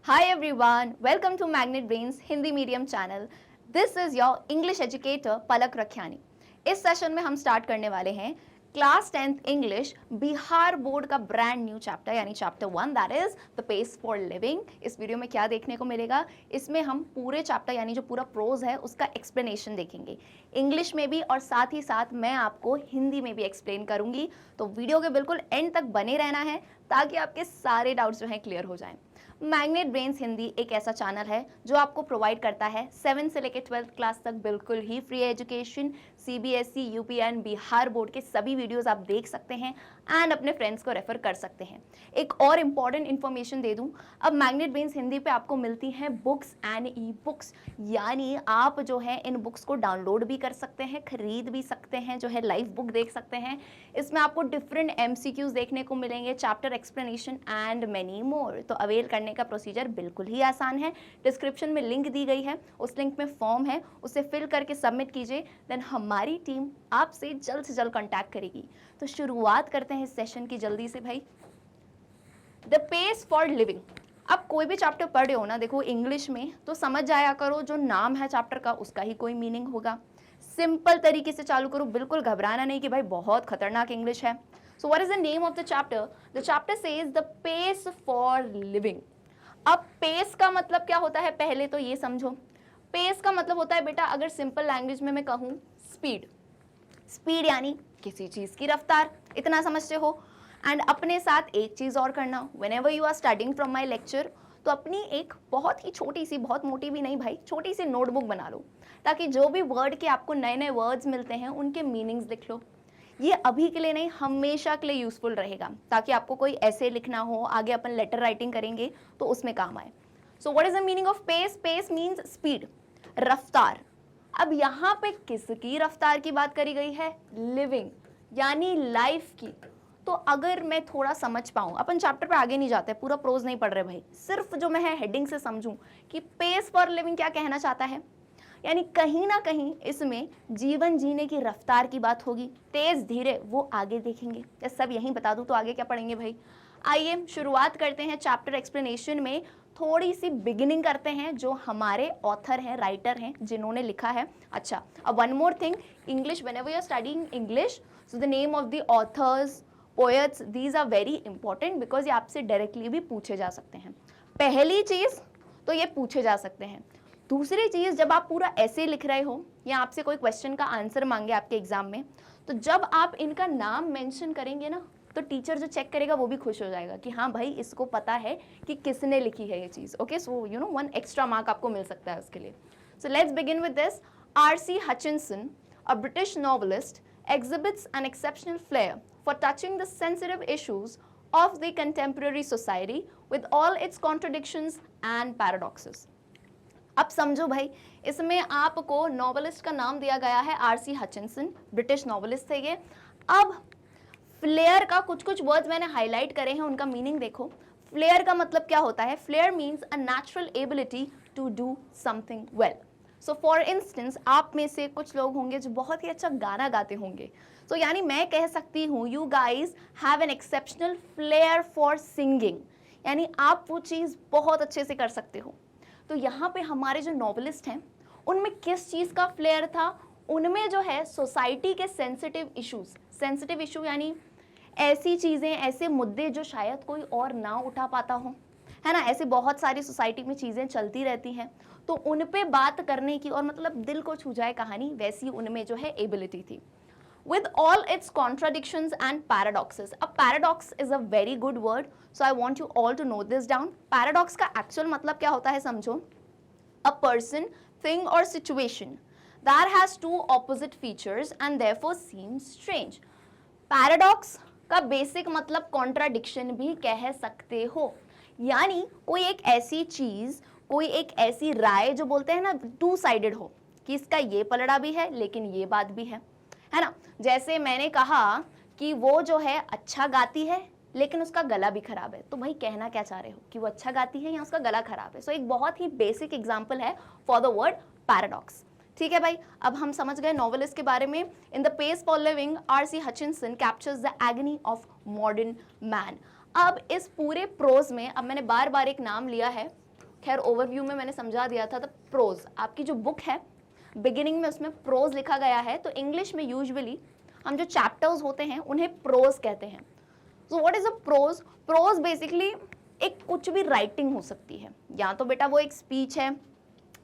Hi everyone, welcome to Magnet Brains Hindi medium channel. This is your English educator Palak Rakhiyani. इस session में हम start करने वाले हैं class 10th English Bihar board का ब्रांड न्यू चैप्टर यानी chapter 1 that is the pace for living. इस video में क्या देखने को मिलेगा, इसमें हम पूरे चैप्टर यानी जो पूरा प्रोज है उसका एक्सप्लेनेशन देखेंगे इंग्लिश में भी और साथ ही साथ मैं आपको हिंदी में भी एक्सप्लेन करूंगी. तो वीडियो के बिल्कुल एंड तक बने रहना है ताकि आपके सारे डाउट्स जो हैं क्लियर हो जाएं. मैग्नेट ब्रेन्स हिंदी एक ऐसा चैनल है जो आपको प्रोवाइड करता है 7 से लेकर 12th क्लास तक बिल्कुल ही फ्री एजुकेशन. सीबीएसई, यूपीएन, बिहार बोर्ड के सभी वीडियोस आप देख सकते हैं एंड अपने फ्रेंड्स को रेफर कर सकते हैं. एक और इम्पॉर्टेंट इन्फॉर्मेशन दे दूं, अब मैग्नेट ब्रेन्स हिंदी पे आपको मिलती हैं बुक्स एंड ई बुक्स, यानी आप जो है इन बुक्स को डाउनलोड भी कर सकते हैं, खरीद भी सकते हैं, जो है लाइव बुक देख सकते हैं. इसमें आपको डिफरेंट एमसीक्यूज देखने को मिलेंगे, chapter explanation and many more. तो अवेल करने का प्रोसीजर बिल्कुल ही आसान है. डिस्क्रिप्शन में लिंक दी गई है, उस लिंक में फॉर्म है, उसे फिल करके सबमिट कीजिए. देन हमारी टीम आपसे जल्द से जल्द कांटेक्ट करेगी. तो शुरुआत करते हैं इस सेशन की जल्दी से भाई. The pace for living. अब कोई भी चैप्टर पढ़ रहे हो ना, देखो इंग्लिश में तो समझ जाया करो जो नाम है चैप्टर का उसका ही कोई मीनिंग होगा. सिंपल तरीके से चालू करो, बिल्कुल घबराना नहीं कि भाई बहुत खतरनाक इंग्लिश है. So what is the name of the chapter? The chapter says the pace for living. अब पेस का मतलब क्या होता है पहले तो ये समझो. पेस का मतलब होता है बेटा, अगर सिंपल लैंग्वेज में मैं कहूँ, स्पीड. स्पीड यानी किसी चीज की रफ्तार, इतना समझते हो. एंड अपने साथ एक चीज और करना, whenever you are studying from my lecture, तो अपनी एक बहुत ही छोटी सी, बहुत मोटी भी नहीं भाई, छोटी सी नोटबुक बना लो ताकि जो भी वर्ड के आपको नए नए वर्ड्स मिलते हैं उनके मीनिंग्स लिख लो. ये अभी के लिए नहीं, हमेशा के लिए यूजफुल रहेगा ताकि आपको कोई ऐसे लिखना हो, आगे अपन लेटर राइटिंग करेंगे तो उसमें काम आए. So what is the meaning of pace? Pace means speed, रफ्तार. अब यहाँ पे किसकी रफ्तार की बात करी गई है? लिविंग यानी लाइफ की. तो अगर मैं थोड़ा समझ पाऊँ, अपन चैप्टर पे आगे नहीं जाते, पूरा प्रोज नहीं पढ़ रहे भाई, सिर्फ जो मैं हेडिंग से समझूं कि पेस फॉर लिविंग क्या कहना चाहता है, यानी कहीं ना कहीं इसमें जीवन जीने की रफ्तार की बात होगी. तेज धीरे वो आगे देखेंगे. ये सब यहीं बता दूं तो आगे क्या पढ़ेंगे भाई. आइए शुरुआत करते हैं चैप्टर एक्सप्लेनेशन में. थोड़ी सी बिगिनिंग करते हैं जो हमारे ऑथर हैं, राइटर हैं, जिन्होंने लिखा है. अच्छा, अब one more thing, English, whenever you are studying English, so the name of the authors, poets, these are very important because ये आपसे डायरेक्टली भी पूछे जा सकते हैं. पहली चीज तो ये पूछे जा सकते हैं. दूसरी चीज, जब आप पूरा ऐसे लिख रहे हो या आपसे कोई क्वेश्चन का आंसर मांगे आपके एग्जाम में, तो जब आप इनका नाम मेंशन करेंगे ना, तो टीचर जो चेक करेगा वो भी खुश हो जाएगा कि हाँ भाई इसको पता है कि किसने लिखी है ये चीज. Okay, so you know 1 extra mark आपको मिल सकता है उसके लिए. So let's begin with this. R.C. Hutchinson, a British novelist, exhibits an exceptional flair for touching the sensitive issues of the contemporary society with all its contradictions and paradoxes. अब समझो भाई, इसमें आपको नॉवेलिस्ट का नाम दिया गया है R.C. हचिनसन, ब्रिटिश नॉवेलिस्ट थे ये. अब फ्लेयर का कुछ कुछ वर्ड्स मैंने हाईलाइट करे हैं, उनका मीनिंग देखो. फ्लेयर का मतलब क्या होता है? Flair means a natural ability to do something well. So for instance, आप में से कुछ लोग होंगे जो बहुत ही अच्छा गाना गाते होंगे. सो यानी मैं कह सकती हूँ you guys have an exceptional flare for singing, यानी आप वो चीज़ बहुत अच्छे से कर सकते हो. तो यहाँ पे हमारे जो नॉवेलिस्ट हैं उनमें किस चीज़ का फ्लेयर था? उनमें जो है सोसाइटी के सेंसिटिव इश्यूज, सेंसिटिव इशू यानी ऐसी चीज़ें, ऐसे मुद्दे जो शायद कोई और ना उठा पाता हो, है ना. ऐसे बहुत सारी सोसाइटी में चीज़ें चलती रहती हैं, तो उन पे बात करने की और मतलब दिल को छू जाए कहानी, वैसी उनमें जो है एबिलिटी थी. With all its contradictions and paradoxes. अब paradox is a very good word, so I want you all to note this down. Paradox का actual मतलब क्या होता है समझो. A person, thing or situation that has two opposite features and therefore seems strange. Paradox का basic मतलब contradiction भी कह सकते हो, यानी कोई एक ऐसी चीज, कोई एक ऐसी राय जो बोलते हैं ना टू साइडेड हो, कि इसका ये पलड़ा भी है लेकिन ये बात भी है ना. जैसे मैंने कहा कि वो जो है अच्छा गाती है लेकिन उसका गला भी खराब है, तो भाई कहना क्या चाह रहे हो कि वो अच्छा गाती है या उसका गला खराब है. सो एक बहुत ही बेसिक एग्जांपल है फॉर द वर्ड पैराडॉक्स. ठीक है भाई, अब हम समझ गए नॉवेलिस्ट के बारे में. In the pace for living, R.C. Hutchinson captures the agony of modern man. अब इस पूरे प्रोज में, अब मैंने बार बार एक नाम लिया है, खैर ओवरव्यू में मैंने समझा दिया था। द प्रोज, आपकी जो बुक है बिगिनिंग में उसमें प्रोज लिखा गया है, तो इंग्लिश में यूजुअली हम जो चैप्टर्स होते हैं उन्हें प्रोज कहते हैं। So what is a prose? Prose basically एक कुछ भी राइटिंग हो सकती है, या तो बेटा वो एक स्पीच है,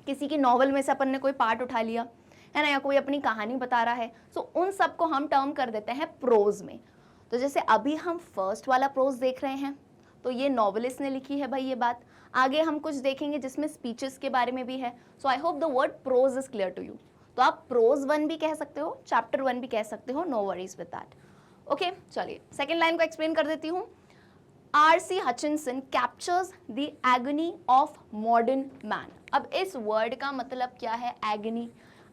किसी की नॉवल में से अपन ने कोई पार्ट उठा लिया है ना, या कोई अपनी कहानी बता रहा है, सो उन सबको हम टर्म कर देते हैं प्रोज में। तो जैसे अभी हम फर्स्ट वाला प्रोज देख रहे हैं, तो ये नॉवलिस्ट ने लिखी है भाई ये बात। आगे हम कुछ देखेंगे जिसमें स्पीचेस के बारे में भी है। So I hope the word prose is clear to you. तो आप प्रोज 1 भी कह सकते हो, चैप्टर 1 भी कह सकते हो, no worries with that. Okay, चलिए सेकेंड लाइन को एक्सप्लेन कर देती हूँ। R.C. Hutchinson captures the agony of modern man। अब इस वर्ड का मतलब क्या है? एगनी।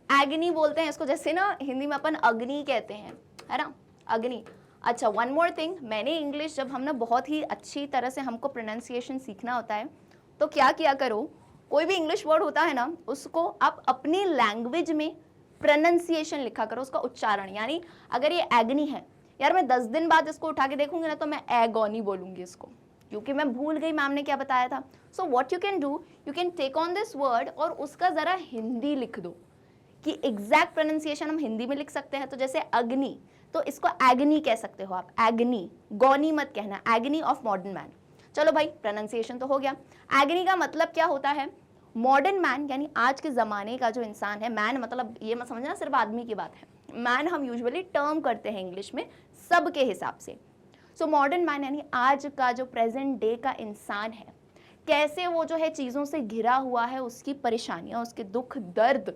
एगनी बोलते हैं इसको, जैसे ना हिंदी में अपन अग्नि कहते हैं, है ना, अग्नि। अच्छा, वन मोर थिंग, मैंने इंग्लिश जब हम ना बहुत ही अच्छी तरह से हमको प्रोनाउंसिएशन सीखना होता है, तो क्या किया करो, कोई भी इंग्लिश वर्ड होता है ना, उसको आप अपनी लैंग्वेज में प्रोनाउंसिएशन लिखा करो, उसका उच्चारण। यानी अगर ये एगनी है, यार मैं 10 दिन बाद इसको उठा के देखूंगी ना, तो मैं एगोनी बोलूंगी इसको, क्योंकि मैं भूल गई मैम ने क्या बताया था। So what you can do, you can take on this word और उसका जरा हिंदी लिख दो, कि एग्जैक्ट प्रोनाउंसिएशन हम हिंदी में लिख सकते हैं। तो जैसे अग्नि, तो इसको एगनी कह सकते हो आप, एगनी, गौनी मत कहना, एगनी ऑफ मॉडर्न मैन। चलो भाई, प्रोनाउंसिएशन तो हो गया। एगनी का मतलब क्या होता है? मॉडर्न मैन यानी आज के ज़माने का जो इंसान है, मैन मतलब ये मत समझना सिर्फ आदमी की बात है, मैन हम यूजुअली टर्म करते हैं इंग्लिश में सब के हिसाब से। सो मॉडर्न मैन यानी आज का जो प्रेजेंट डे का इंसान है, कैसे वो जो है चीज़ों से घिरा हुआ है, उसकी परेशानियाँ, उसके दुख दर्द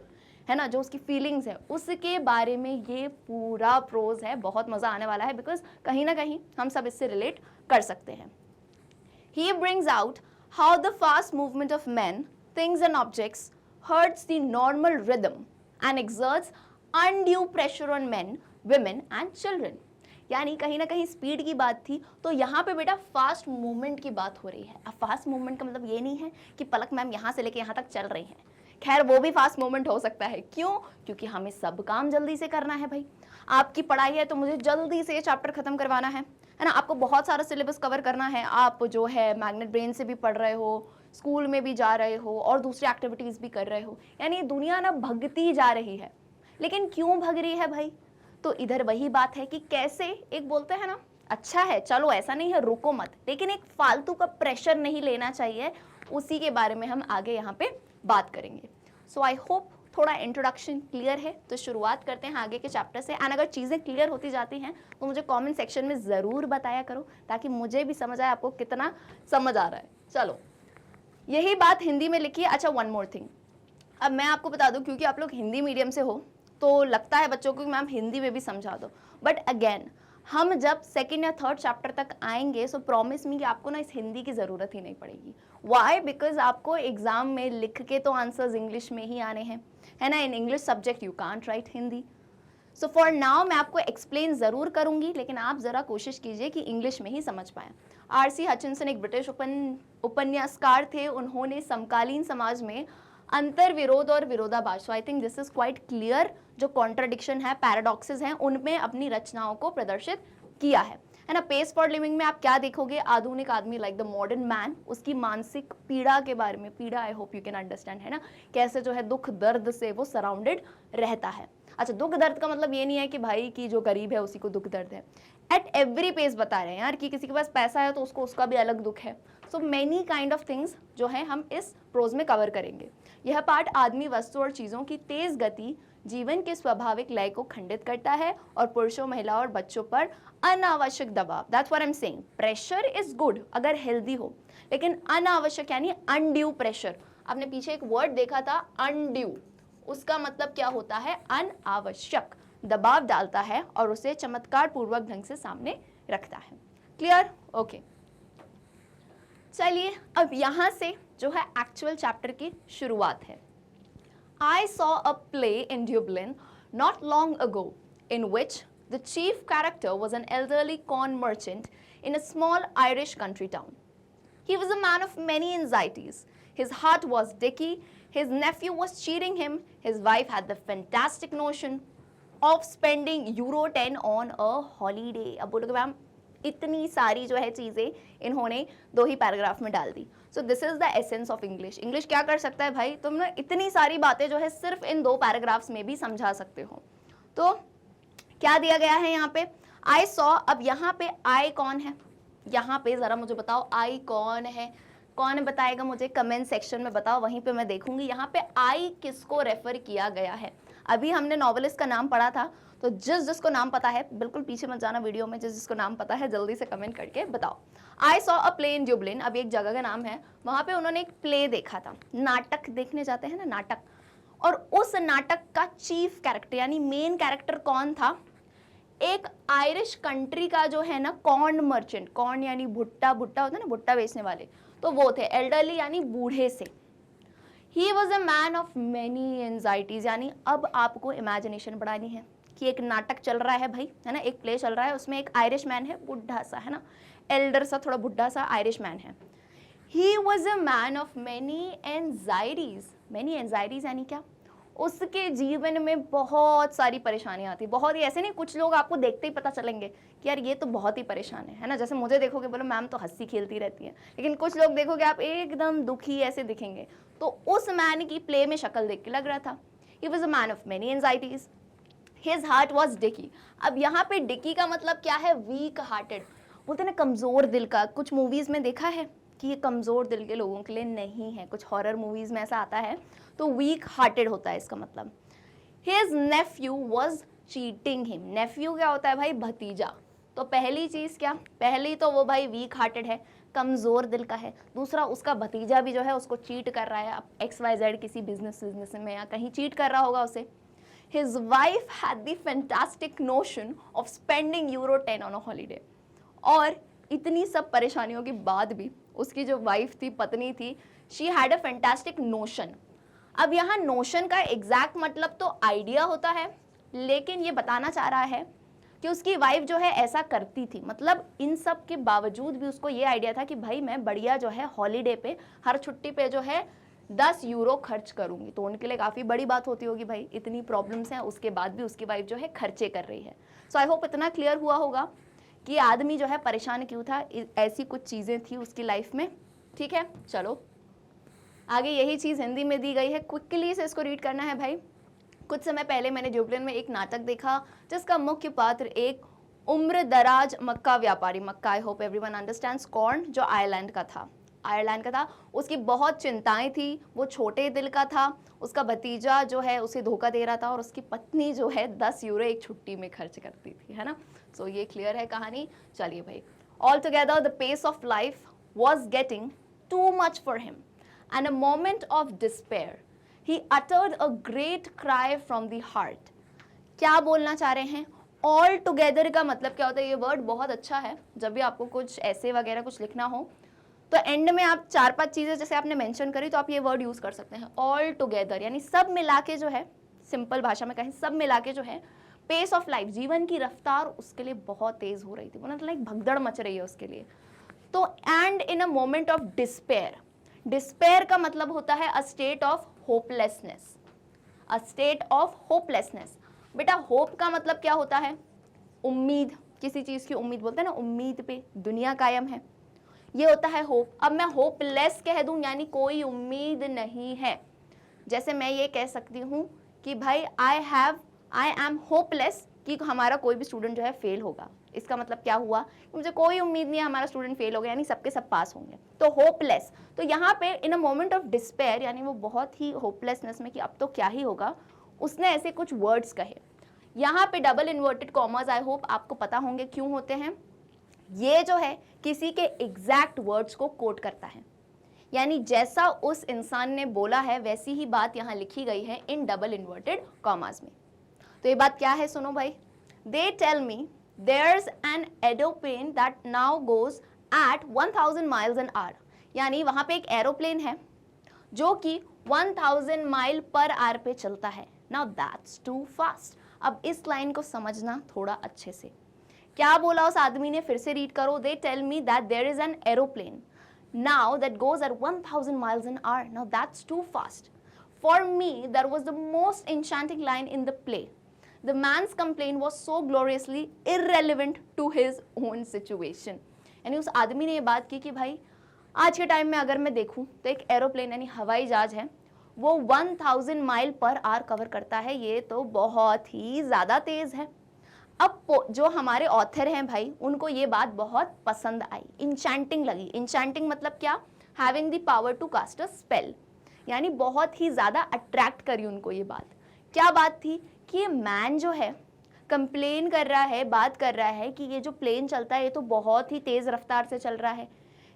है ना, जो उसकी फीलिंग्स है, उसके बारे में ये पूरा प्रोज है। बहुत मज़ा आने वाला है, बिकॉज कहीं ना कहीं हम सब इससे रिलेट कर सकते हैं। He brings out how the fast movement of men, things and objects hurts the normal rhythm and exerts undue pressure on men, women and children। यानी कहीं ना कहीं स्पीड की बात थी, तो यहाँ पे बेटा फास्ट मूवमेंट की बात हो रही है। अब फास्ट मूवमेंट का मतलब ये नहीं है कि पलक मैम यहाँ से लेके यहाँ तक चल रही हैं, खैर वो भी फास्ट मूवमेंट हो सकता है। क्यों? क्योंकि हमें सब काम जल्दी से करना है भाई। आपकी पढ़ाई है तो मुझे जल्दी से ये चैप्टर खत्म करवाना है ना, आपको बहुत सारा सिलेबस कवर करना है। आप जो है मैग्नेट ब्रेन से भी पढ़ रहे हो, स्कूल में भी जा रहे हो और दूसरी एक्टिविटीज़ भी कर रहे हो, यानी दुनिया ना भगती जा रही है। लेकिन क्यों भग रही है भाई? तो इधर वही बात है कि कैसे, एक बोलते हैं ना, अच्छा है चलो ऐसा नहीं है रुको मत, लेकिन एक फालतू का प्रेशर नहीं लेना चाहिए, उसी के बारे में हम आगे यहाँ पे बात करेंगे। सो आई होप थोड़ा इंट्रोडक्शन क्लियर है। तो शुरुआत करते हैं आगे के चैप्टर से, एंड अगर चीज़ें क्लियर होती जाती हैं तो मुझे कमेंट सेक्शन में ज़रूर बताया करो, ताकि मुझे भी समझ आए आपको कितना समझ आ रहा है। चलो, यही बात हिंदी में लिखी है। अच्छा, वन मोर थिंग, अब मैं आपको बता दूं, क्योंकि आप लोग हिंदी मीडियम से हो तो लगता है बच्चों को कि मैम हिंदी में भी समझा दो, बट अगेन हम जब सेकेंड या थर्ड चैप्टर तक आएंगे, सो प्रॉमिस मी कि आपको ना इस हिंदी की ज़रूरत ही नहीं पड़ेगी। वाई? बिकॉज आपको एग्जाम में लिख के तो आंसर्स इंग्लिश में ही आने हैं, है ना। In English subject you can't right Hindi. So for now मैं आपको एक्सप्लेन ज़रूर करूंगी, लेकिन आप ज़रा कोशिश कीजिए कि इंग्लिश में ही समझ पाएं। R.C. हचिंसन एक ब्रिटिश उपन्यासकार थे। उन्होंने समकालीन समाज में अंतर विरोध और विरोधाभास, so I think this is quite clear, जो कॉन्ट्राडिक्शन है, पैराडॉक्सेस हैं, उनमें अपनी रचनाओं को प्रदर्शित किया है ना। पेस फॉर लिविंग में आप क्या देखोगे? आधुनिक आदमी लाइक द मॉडर्न मैन, उसकी मानसिक पीड़ा के बारे में, पीड़ा I hope you can understand, है ना, कैसे जो है दुख दर्द से वो सराउंडेड रहता है। अच्छा, दुख दर्द का मतलब ये नहीं है कि भाई की जो गरीब है उसी को दुख दर्द है, एट एवरी पेज बता रहे हैं यार, कि किसी के पास पैसा है तो उसको उसका भी अलग दुख है। So many kind of things जो है हम इस प्रोज में कवर करेंगे। यह पार्ट आदमी, वस्तु और चीज़ों की तेज गति जीवन के स्वाभाविक लय को खंडित करता है और पुरुषों, महिलाओं और बच्चों पर अनावश्यक दबाव, that's what I am saying. Pressure is good अगर हेल्दी हो, लेकिन अनावश्यक यानी अनड्यू प्रेशर, आपने पीछे एक वर्ड देखा था अनड्यू, उसका मतलब क्या होता है? अनावश्यक दबाव डालता है और उसे चमत्कार पूर्वक ढंग से सामने रखता है। क्लियर? ओके, चलिए अब यहां से जो है एक्चुअल चैप्टर की शुरुआत है। I saw a play in Dublin not long ago in which the chief character was an elderly corn merchant in a small Irish country town. He was a man of many anxieties. His heart was dicky, his nephew was cheating him, his wife had the fantastic notion of spending €10 on a holiday. अब बोलोगे ma'am इतनी सारी जो है चीज़ें इन्होंने 2 ही paragraph में डाल दी। So this is the essence of English. English क्या कर सकता है भाई, तुम ना इतनी सारी बातें जो है सिर्फ इन 2 पैराग्राफ्स में भी समझा सकते हो। तो क्या दिया गया है यहाँ पे, आई सॉ। अब यहाँ पे आई कौन है, यहाँ पे जरा मुझे बताओ आई कौन है, कौन बताएगा मुझे कमेंट सेक्शन में बताओ, वहीं पे मैं देखूंगी यहाँ पे आई किसको रेफर किया गया है। अभी हमने नॉवेलिस्ट का नाम पढ़ा था, तो जिसको नाम पता है बिल्कुल पीछे मत जाना वीडियो में, जिसको नाम पता है जल्दी से कमेंट करके बताओ। I saw a play in ड्यूब्लिन, अभी एक जगह का नाम है, वहां पे उन्होंने एक प्ले देखा था, नाटक देखने जाते हैं ना, नाटक। और उस नाटक का चीफ कैरेक्टर यानी मेन कैरेक्टर कौन था, एक आयरिश कंट्री का जो है ना कॉर्न मर्चेंट, कॉर्न यानी भुट्टा, भुट्टा होता है ना, भुट्टा बेचने वाले, तो वो थे। एल्डरली यानी बूढ़े से। ही was a man of many anxieties, यानी अब आपको इमेजिनेशन बढ़ानी है कि एक नाटक चल रहा है भाई, है ना, एक प्ले चल रहा है, उसमें एक आयरिश मैन है, बुढ़ा सा, है ना, एल्डर सा, थोड़ा बुढ़ा सा आयरिश मैन है। ही was a man of many anxieties. Many anxieties यानी क्या, उसके जीवन में बहुत सारी परेशानियां आती, बहुत ही ऐसे नहीं, कुछ लोग आपको देखते ही पता चलेंगे कि यार ये तो बहुत ही परेशान है ना, जैसे मुझे देखोगे बोलो मैम तो हंसी खेलती रहती है, लेकिन कुछ लोग देखोगे आप एकदम दुखी ऐसे दिखेंगे, तो उस मैन की प्ले में शक्ल देख के लग रहा था। He was a man of many anxieties, his heart was dicky. अब यहाँ पे डिकी का मतलब क्या है, वीक हार्टेड, बोलते हैं ना कमजोर दिल का। कुछ मूवीज में देखा है कि ये कमजोर दिल के लोगों के लिए नहीं है, कुछ हॉरर मूवीज में ऐसा आता है, तो वीक हार्टेड होता है इसका मतलब। His nephew was cheating him. Nephew क्या होता है भाई, भतीजा। तो पहली चीज क्या, पहली तो वो भाई वीक हार्टेड है, कमजोर दिल का है। दूसरा उसका भतीजा भी जो है उसको चीट कर रहा है, अब XYZ किसी बिजनेस में या कहीं चीट कर रहा होगा उसे। His wife had the fantastic notion of spending €10 on a holiday. और इतनी सब परेशानियों के बाद भी उसकी जो वाइफ थी, पत्नी थी, she had a fantastic notion. अब यहाँ नोशन का एग्जैक्ट मतलब तो आइडिया होता है, लेकिन ये बताना चाह रहा है कि उसकी वाइफ जो है ऐसा करती थी, मतलब इन सब के बावजूद भी उसको ये आइडिया था कि भाई मैं बढ़िया जो है हॉलीडे पे, हर छुट्टी पे जो है €10 खर्च करूंगी। तो उनके लिए काफ़ी बड़ी बात होती होगी भाई, इतनी प्रॉब्लम्स हैं उसके बाद भी उसकी वाइफ जो है खर्चे कर रही है। सो आई होप इतना क्लियर हुआ होगा कि आदमी जो है परेशान क्यों था, ऐसी कुछ चीज़ें थी उसकी लाइफ में। ठीक है, चलो आगे यही चीज़ हिंदी में दी गई है, क्विकली से इसको रीड करना है भाई। कुछ समय पहले मैंने ड्यूब्लिन में एक नाटक देखा जिसका मुख्य पात्र एक उम्र दराज मक्का व्यापारी, मक्का I hope everyone understands, corn, जो आयरलैंड का था, उसकी बहुत चिंताएं थी, वो छोटे दिल का था, उसका भतीजा जो है उसे धोखा दे रहा था, और उसकी पत्नी जो है €10 एक छुट्टी में खर्च करती थी, है ना। सो ये क्लियर है कहानी। चलिए भाई, all together the pace of life was getting too much for him and a moment of despair he uttered a great cry from the heart. क्या बोलना चाह रहे हैं, all together का मतलब क्या होता है, ये वर्ड बहुत अच्छा है, जब भी आपको कुछ ऐसे वगैरह कुछ लिखना हो तो एंड में आप 4-5 चीजें जैसे आपने मेंशन करी तो आप ये वर्ड यूज कर सकते हैं, all together यानी सब मिला के जो है, सिंपल भाषा में कहें सब मिला के जो है, पेस ऑफ लाइफ, जीवन की रफ्तार उसके लिए बहुत तेज हो रही थी, मतलब लाइक भगदड़ मच रही है उसके लिए। तो and in a moment of despair, despair का मतलब होता है a state of hopelessness, a state of hopelessness. बेटा होप का मतलब क्या होता है, उम्मीद, किसी चीज की उम्मीद, बोलते हैं ना उम्मीद पे दुनिया कायम है, ये होता है होप। अब मैं होपलेस कह दूं यानी कोई उम्मीद नहीं है, जैसे मैं ये कह सकती हूँ कि भाई आई एम होपलेस कि हमारा कोई भी स्टूडेंट जो है फेल होगा, इसका मतलब क्या हुआ कि मुझे कोई उम्मीद नहीं है हमारा स्टूडेंट फेल होगा, यानी सबके सब पास होंगे, तो होपलेस। तो यहाँ पे इन अ मोमेंट ऑफ डिस्पेयर यानी वो बहुत ही होपलेसनेस में कि अब तो क्या ही होगा, उसने ऐसे कुछ वर्ड्स कहे। यहाँ पे double inverted commerce I hope आपको पता होंगे क्यों होते हैं, ये जो है किसी के एग्जैक्ट वर्ड्स को कोट करता है, यानी जैसा उस इंसान ने बोला है वैसी ही बात यहाँ लिखी गई है इन डबल इन्वर्टेड कॉमर्स में। तो ये बात क्या है सुनो भाई, they tell me there's an aeroplane that now goes at 1000 miles an hour, यानी वहां पे एक एरोप्लेन है जो कि 1000 माइल पर आवर पे चलता है। Now that's too fast। अब इस लाइन को समझना थोड़ा अच्छे से, क्या बोला उस आदमी ने, फिर से रीड करो, they tell me that there is an aeroplane now that goes at 1000 miles an hour, now that's too fast। For me that was the most enchanting line in the play। The man's complaint was so gloriously irrelevant to his own situation। यानी उस आदमी ने ये बात की कि भाई आज के टाइम में अगर मैं देखूं तो एक एरोप्लेन यानी हवाई जहाज है वो 1000 माइल पर आवर कवर करता है, ये तो बहुत ही ज़्यादा तेज़ है। अब जो हमारे ऑथर हैं भाई, उनको ये बात बहुत पसंद आई, इंचैंटिंग लगी। इंचैंटिंग मतलब क्या? Having the power to cast a spell, यानी बहुत ही ज़्यादा अट्रैक्ट करी उनको ये बात। क्या बात थी कि ये मैन जो है कंप्लेन कर रहा है, बात कर रहा है कि ये जो प्लेन चलता है ये तो बहुत ही तेज़ रफ्तार से चल रहा है,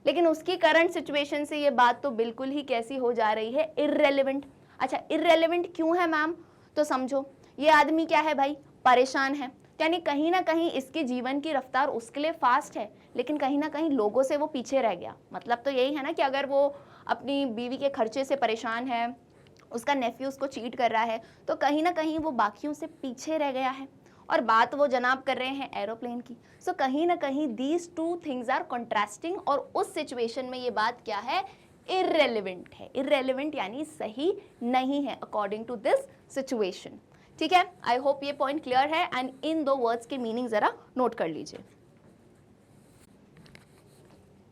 लेकिन उसकी करंट सिचुएशन से ये बात तो बिल्कुल ही कैसी हो जा रही है, इर्रेलेवेंट। अच्छा, इर्रेलेवेंट क्यों है मैम? तो समझो, ये आदमी क्या है भाई, परेशान है, यानी कहीं ना कहीं इसके जीवन की रफ्तार उसके लिए फास्ट है, लेकिन कहीं ना कहीं लोगों से वो पीछे रह गया। मतलब तो यही है ना कि अगर वो अपनी बीवी के खर्चे से परेशान है, उसका नेफ्यू उसको चीट कर रहा है, तो कहीं ना कहीं वो बाकियों से पीछे रह गया है। और बात वो जनाब कर रहे हैं एरोप्लेन की। सो कहीं ना कहीं these two things are contrasting, और उस सिचुएशन में ये बात क्या है, इर्रेलेवेंट है। इर्रेलेवेंट यानी सही नहीं है अकॉर्डिंग टू दिस सिचुएशन। ठीक है, आई होप ये पॉइंट क्लियर है। एंड इन दो वर्ड्स के मीनिंग जरा नोट कर लीजिए।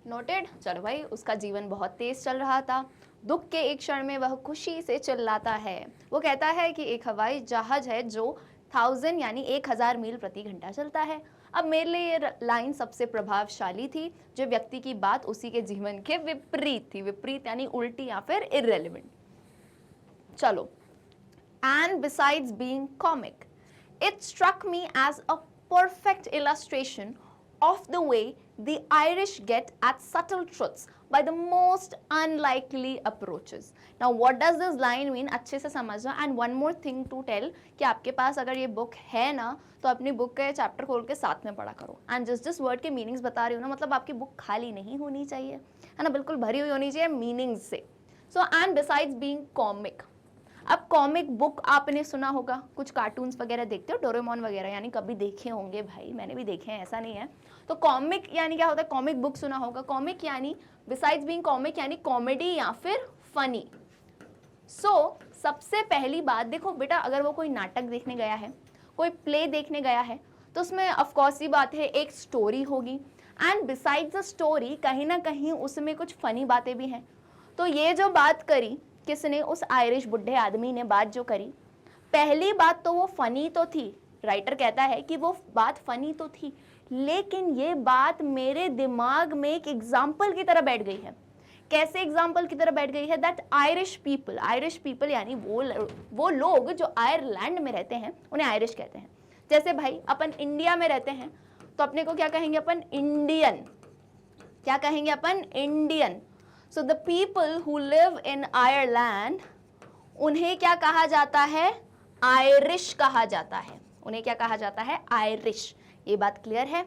नोटेड? चलो भाई, उसका जीवन बहुत तेज चल रहा था, दुख के एक क्षण में वह खुशी से चिल्लाता है। वो कहता है कि एक हवाई जहाज है जो 1000 यानी 1000 मील प्रति घंटा चलता है। अब मेरे लिए ये लाइन सबसे प्रभावशाली थी, जो व्यक्ति की बात उसी के जीवन के विपरीत थी। विपरीत यानी उल्टी या फिर इररेलेवेंट। चलो, and besides being comic, it struck me as a perfect illustration of the way the Irish get at subtle truths by the most unlikely approaches. Now what does this line mean? अच्छे से समझना। and one more thing to tell कि आपके पास अगर ये book है ना, तो अपनी बुक के चैप्टर खोल के साथ में पढ़ा करो। and जिस वर्ड के मीनिंग्स बता रही हूँ ना, मतलब आपकी बुक खाली नहीं होनी चाहिए, है ना, बिल्कुल भरी हुई होनी चाहिए मीनिंग्स से। so and besides being comic, अब कॉमिक बुक आपने सुना होगा, कुछ कार्टून्स वगैरह देखते हो, डोरेमोन वगैरह, यानी कभी देखे होंगे भाई, मैंने भी देखे हैं, ऐसा नहीं है। तो कॉमिक यानी क्या होता है, कॉमिक बुक सुना होगा। कॉमिक यानी बिसाइड्स बीइंग कॉमिक यानी कॉमेडी या फिर फनी। सो सबसे पहली बात देखो बेटा, अगर वो कोई नाटक देखने गया है, कोई प्ले देखने गया है, तो उसमें ऑफकोर्स ही बात है एक स्टोरी होगी, एंड बिसाइड्स द स्टोरी कहीं ना कहीं उसमें कुछ फनी बातें भी हैं। तो ये जो बात करी किसने, उस आयरिश बुढ़े आदमी ने बात जो करी, पहली बात तो वो फनी तो थी। राइटर कहता है कि वो बात फनी तो थी, लेकिन ये बात मेरे दिमाग में एक एग्जाम्पल की तरह बैठ गई है। कैसे एग्जाम्पल की तरह बैठ गई है? दैट आयरिश पीपल यानी वो लोग जो आयरलैंड में रहते हैं, उन्हें आयरिश कहते हैं। जैसे भाई अपन इंडिया में रहते हैं, तो अपने को क्या कहेंगे अपन, इंडियन। क्या कहेंगे अपन, Indian. So the people who live in Ireland, उन्हें क्या कहा जाता है, आयरिश कहा जाता है। उन्हें क्या कहा जाता है, आयरिश। ये बात क्लियर है?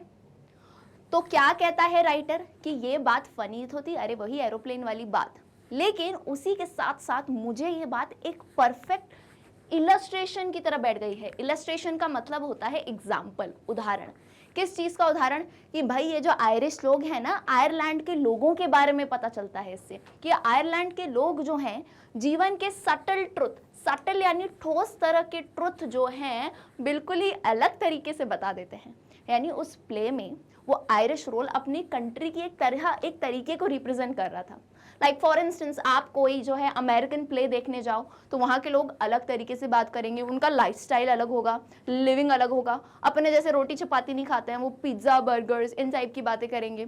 तो क्या कहता है राइटर कि ये बात फनी तो थी, अरे वही एरोप्लेन वाली बात, लेकिन उसी के साथ साथ मुझे ये बात एक परफेक्ट इलस्ट्रेशन की तरह बैठ गई है। इलस्ट्रेशन का मतलब होता है एग्जाम्पल, उदाहरण। किस चीज़ का उदाहरण? कि भाई ये जो आयरिश लोग हैं ना, आयरलैंड के लोगों के बारे में पता चलता है इससे कि आयरलैंड के लोग जो हैं जीवन के सटल ट्रुथ, सटल यानी ठोस तरह के ट्रुथ जो हैं बिल्कुल ही अलग तरीके से बता देते हैं। यानी उस प्ले में वो आयरिश रोल अपनी कंट्री की एक तरीके को रिप्रेजेंट कर रहा था। लाइक फॉर इंस्टेंस, आप कोई जो है अमेरिकन प्ले देखने जाओ, तो वहाँ के लोग अलग तरीके से बात करेंगे, उनका लाइफस्टाइल अलग होगा, लिविंग अलग होगा। अपने जैसे रोटी चपाती नहीं खाते हैं, वो पिज्ज़ा बर्गर्स इन टाइप की बातें करेंगे।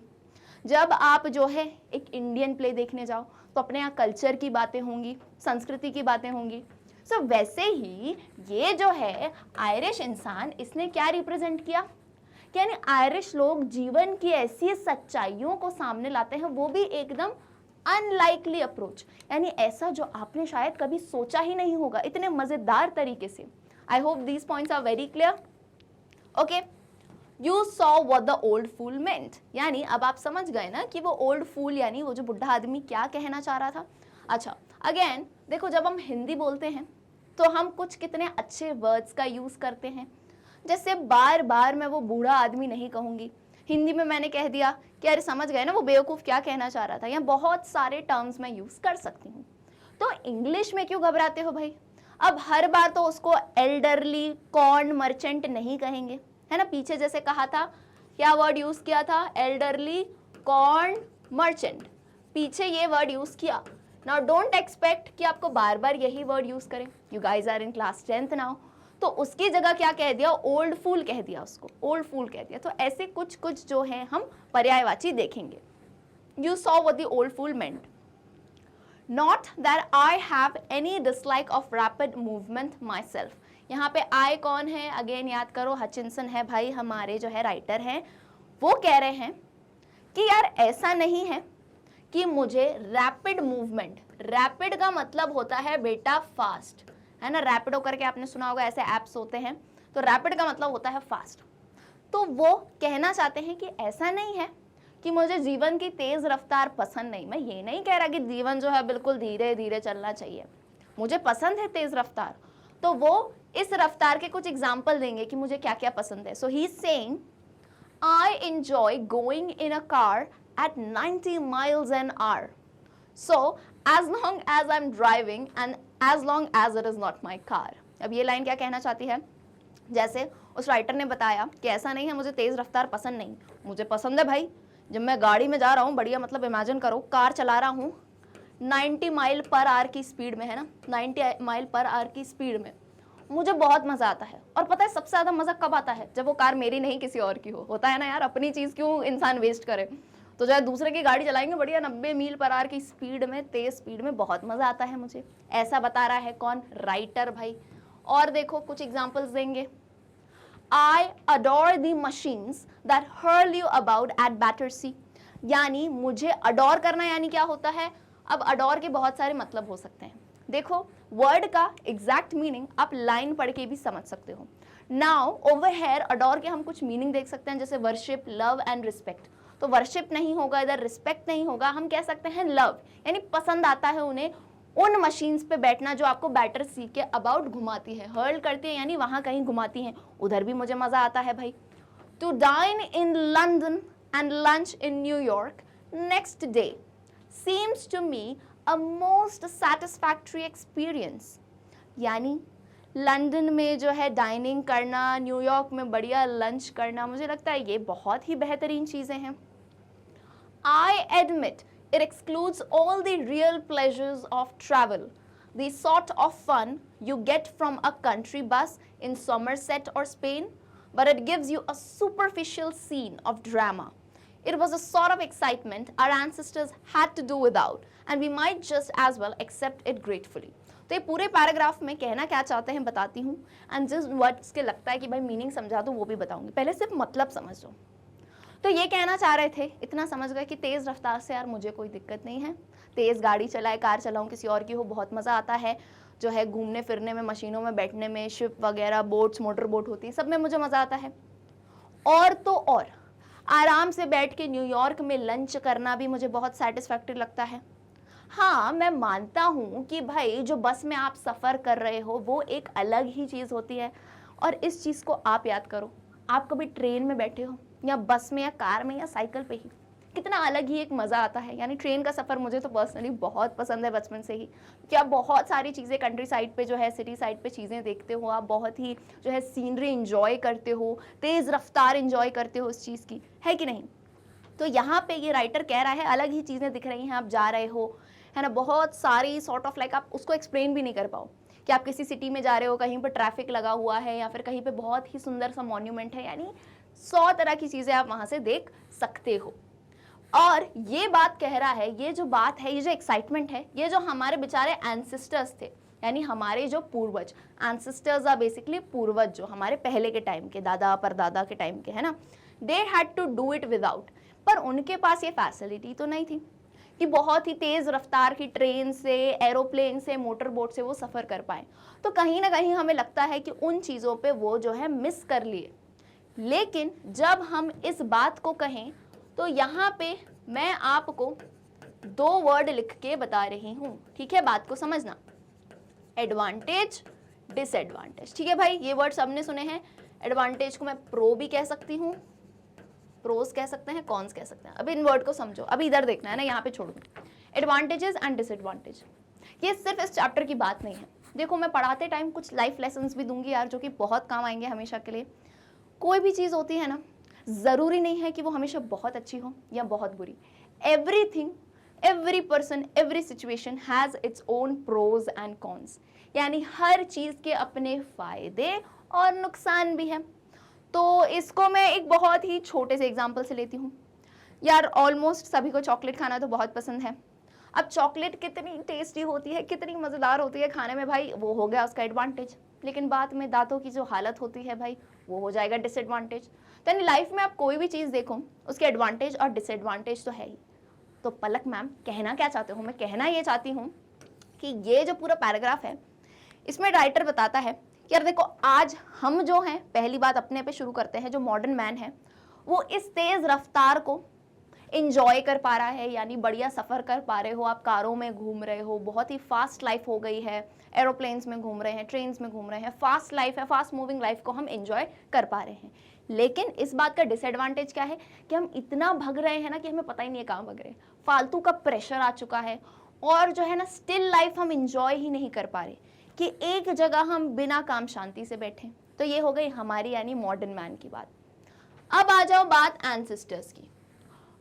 जब आप जो है एक इंडियन प्ले देखने जाओ, तो अपने यहाँ कल्चर की बातें होंगी, संस्कृति की बातें होंगी। सो वैसे ही ये जो है आयरिश इंसान, इसने क्या रिप्रेजेंट किया, यानी आयरिश लोग जीवन की ऐसी सच्चाइयों को सामने लाते हैं, वो भी एकदम अनलाइकली अप्रोच, यानी ऐसा जो आपने शायद कभी सोचा ही नहीं होगा, इतने मजेदार तरीके से। I hope these points are very clear. Okay, you saw what the old fool meant, यानी अब आप समझ गए ना कि वो ओल्ड फूल यानी वो जो बुढ़ा आदमी क्या कहना चाह रहा था। अच्छा, अगेन देखो, जब हम हिंदी बोलते हैं तो हम कुछ कितने अच्छे वर्ड्स का यूज करते हैं। जैसे बार बार मैं वो बूढ़ा आदमी नहीं कहूंगी, हिंदी में मैंने कह दिया कि अरे समझ गए ना वो बेवकूफ़ क्या कहना चाह रहा था, या बहुत सारे टर्म्स मैं यूज़ कर सकती हूँ। तो इंग्लिश में क्यों घबराते हो भाई? अब हर बार तो उसको एल्डरली कॉर्न मर्चेंट नहीं कहेंगे, है ना। पीछे जैसे कहा था, क्या वर्ड यूज़ किया था, एल्डरली कॉर्न मर्चेंट। पीछे ये वर्ड यूज किया। नाउ डोंट एक्सपेक्ट कि आपको बार बार यही वर्ड यूज करें। You guys are in class 10th now, तो उसकी जगह क्या कह दिया, ओल्ड फूल कह दिया, उसको ओल्ड फूल कह दिया। तो ऐसे कुछ कुछ जो है हम पर्यायवाची देखेंगे। You saw what the old fool meant. Not that I have any dislike of rapid movement myself. यहाँ पे आई कौन है, अगेन याद करो, हचिंसन है भाई, हमारे जो है राइटर हैं। वो कह रहे हैं कि यार ऐसा नहीं है कि मुझे रैपिड मूवमेंट, रैपिड का मतलब होता है बेटा फास्ट, है ना, रैपिडो करके आपने सुना होगा, ऐसे ऐप्स होते हैं, तो रैपिड का मतलब होता है फास्ट। तो वो कहना चाहते हैं कि ऐसा नहीं है कि मुझे जीवन की तेज रफ्तार पसंद नहीं। मैं ये नहीं कह रहा कि जीवन जो है बिल्कुल धीरे धीरे चलना चाहिए, मुझे पसंद है तेज रफ्तार। तो वो इस रफ्तार के कुछ एग्जाम्पल देंगे कि मुझे क्या क्या पसंद है। So he is saying I enjoy going in a car at 90 miles an hour. So as long as I'm driving and as long as it is not my car. अब ये लाइन क्या कहना चाहती है, जैसे उस राइटर ने बताया कि ऐसा नहीं है मुझे तेज रफ्तार पसंद नहीं, मुझे पसंद है भाई। जब मैं गाड़ी में जा रहा हूँ, बढ़िया, मतलब इमेजिन करो कार चला रहा हूँ 90 माइल पर आवर की स्पीड में, है ना, 90 माइल पर आवर की स्पीड में, मुझे बहुत मजा आता है। और पता है सबसे ज्यादा मजा कब आता है, जब वो कार मेरी नहीं किसी और की हो। होता है ना यार, अपनी चीज क्यों इंसान वेस्ट करे, तो जो है दूसरे की गाड़ी चलाएंगे बढ़िया 90 मील पर आवर की स्पीड में, तेज स्पीड में, बहुत मजा आता है मुझे। ऐसा बता रहा है कौन, राइटर भाई। और देखो कुछ एग्जांपल्स देंगे। I adore the machines that hurl you about at Battersea। यानी मुझे अडोर करना यानी क्या होता है। अब अडोर के बहुत सारे मतलब हो सकते हैं। देखो वर्ड का एग्जैक्ट मीनिंग आप लाइन पढ़ के भी समझ सकते हो। नाउ ओवर हेयर अडोर के हम कुछ मीनिंग देख सकते हैं, जैसे वर्शिप, लव एंड रिस्पेक्ट। तो वर्शिप नहीं होगा इधर, रिस्पेक्ट नहीं होगा, हम कह सकते हैं लव, यानी पसंद आता है उन्हें उन मशीन्स पे बैठना जो आपको बैटरसी के अबाउट घुमाती है, हर्ल करती है यानी वहां कहीं घुमाती हैं, उधर भी मुझे मजा आता है भाई। To dine in London and lunch in New York next day seems to me a most satisfactory experience. यानी लंदन में जो है डाइनिंग करना, न्यूयॉर्क में बढ़िया लंच करना, मुझे लगता है ये बहुत ही बेहतरीन चीजें हैं। I admit it excludes all the real pleasures of travel, the sort of fun you get from a country bus in Somerset or Spain, but it gives you a superficial scene of drama. It was a sort of excitement our ancestors had to do without, and we might just as well accept it gratefully. तो ये पूरे paragraph में कहना क्या चाहते हैं बताती हूँ, एंड जिस वर्ड्स के लगता है कि भाई मीनिंग समझा दो वो भी बताऊंगी, पहले सिर्फ मतलब समझ लो। तो ये कहना चाह रहे थे, इतना समझ गए कि तेज़ रफ्तार से यार मुझे कोई दिक्कत नहीं है, तेज़ गाड़ी चलाए, कार चलाऊं किसी और की हो, बहुत मज़ा आता है जो है घूमने फिरने में, मशीनों में बैठने में, शिप वगैरह, बोट्स, मोटर बोट होती है, सब में मुझे मज़ा आता है। और तो और आराम से बैठ के न्यूयॉर्क में लंच करना भी मुझे बहुत सेटिस्फैक्टरी लगता है। हाँ मैं मानता हूँ कि भाई जो बस में आप सफ़र कर रहे हो वो एक अलग ही चीज़ होती है, और इस चीज़ को आप याद करो, आप कभी ट्रेन में बैठे हो या बस में या कार में या साइकिल पे ही, कितना अलग ही एक मज़ा आता है। यानी ट्रेन का सफ़र मुझे तो पर्सनली बहुत पसंद है बचपन से ही, कि आप बहुत सारी चीज़ें कंट्री साइड पे जो है, सिटी साइड पे चीज़ें देखते हो, आप बहुत ही जो है सीनरी इंजॉय करते हो, तेज़ रफ्तार इंजॉय करते हो उस चीज़ की, है कि नहीं। तो यहाँ पे ये राइटर कह रहा है अलग ही चीज़ें दिख रही हैं, आप जा रहे हो, है ना, बहुत सारी सॉर्ट ऑफ लाइक आप उसको एक्सप्लेन भी नहीं कर पाओ कि आप किसी सिटी में जा रहे हो, कहीं पर ट्रैफिक लगा हुआ है या फिर कहीं पे बहुत ही सुंदर सा मॉन्यूमेंट है, यानी 100 तरह की चीज़ें आप वहाँ से देख सकते हो। और ये बात कह रहा है, ये जो बात है, ये जो एक्साइटमेंट है, ये जो हमारे बेचारे एंसेस्टर्स थे, यानी हमारे जो पूर्वज, एंसेस्टर्स आर बेसिकली पूर्वज, जो हमारे पहले के टाइम के, दादा परदादा के टाइम के, है ना, they had to do it without, पर उनके पास ये फैसिलिटी तो नहीं थी कि बहुत ही तेज़ रफ्तार की ट्रेन से, एरोप्लेन से, मोटर बोट से वो सफ़र कर पाए। तो कहीं ना कहीं हमें लगता है कि उन चीज़ों पे वो जो है मिस कर लिए। लेकिन जब हम इस बात को कहें तो यहाँ पे मैं आपको 2 वर्ड लिख के बता रही हूँ, ठीक है, बात को समझना, एडवांटेज, डिसएडवांटेज। ठीक है भाई, ये वर्ड सबने सुने हैं। एडवांटेज को मैं प्रो भी कह सकती हूँ, प्रोस कह सकते हैं, कॉन्स कह सकते हैं। अभी इन वर्ड को समझो, अभी इधर देखना है ना, यहाँ पे छोड़ो। एडवांटेजेस एंड डिसएडवांटेज, ये सिर्फ इस चैप्टर की बात नहीं है। देखो मैं पढ़ाते टाइम कुछ लाइफ लेसन्स भी दूंगी यार, जो कि बहुत काम आएंगे हमेशा के लिए। कोई भी चीज़ होती है ना, ज़रूरी नहीं है कि वो हमेशा बहुत अच्छी हो या बहुत बुरी। Everything every person, every situation has its own pros and cons, यानी हर चीज के अपने फायदे और नुकसान भी हैं। तो इसको मैं एक बहुत ही छोटे से एग्जाम्पल से लेती हूँ। यार ऑलमोस्ट सभी को चॉकलेट खाना तो बहुत पसंद है। अब चॉकलेट कितनी टेस्टी होती है, कितनी मज़ेदार होती है खाने में भाई, वो हो गया उसका एडवांटेज, लेकिन बाद में दांतों की जो हालत होती है भाई, वो हो जाएगा डिसएडवांटेज। तो यानी लाइफ में आप कोई भी चीज़ देखो, उसके एडवांटेज और डिसएडवांटेज तो है ही। तो पलक मैम कहना क्या चाहते हो? मैं कहना ये चाहती हूँ कि ये जो पूरा पैराग्राफ है, इसमें राइटर बताता है कि यार देखो, आज हम जो हैं, पहली बात अपने पे शुरू करते हैं, जो मॉडर्न मैन है वो इस तेज़ रफ्तार को इंजॉय कर पा रहा है, यानी बढ़िया सफ़र कर पा रहे हो, आप कारों में घूम रहे हो, बहुत ही फास्ट लाइफ हो गई है, एरोप्लेन्स में घूम रहे हैं, ट्रेन्स में घूम रहे हैं, फास्ट लाइफ है, फास्ट मूविंग लाइफ को हम इंजॉय कर पा रहे हैं। लेकिन इस बात का डिसएडवांटेज क्या है कि हम इतना भग रहे हैं ना कि हमें पता ही नहीं है कहाँ भग रहे हैं, फालतू का प्रेशर आ चुका है, और जो है ना स्टिल लाइफ हम इंजॉय ही नहीं कर पा रहे कि एक जगह हम बिना काम शांति से बैठे। तो ये हो गई हमारी यानी मॉडर्न मैन की बात। अब आ जाओ बात एंसेस्टर्स की।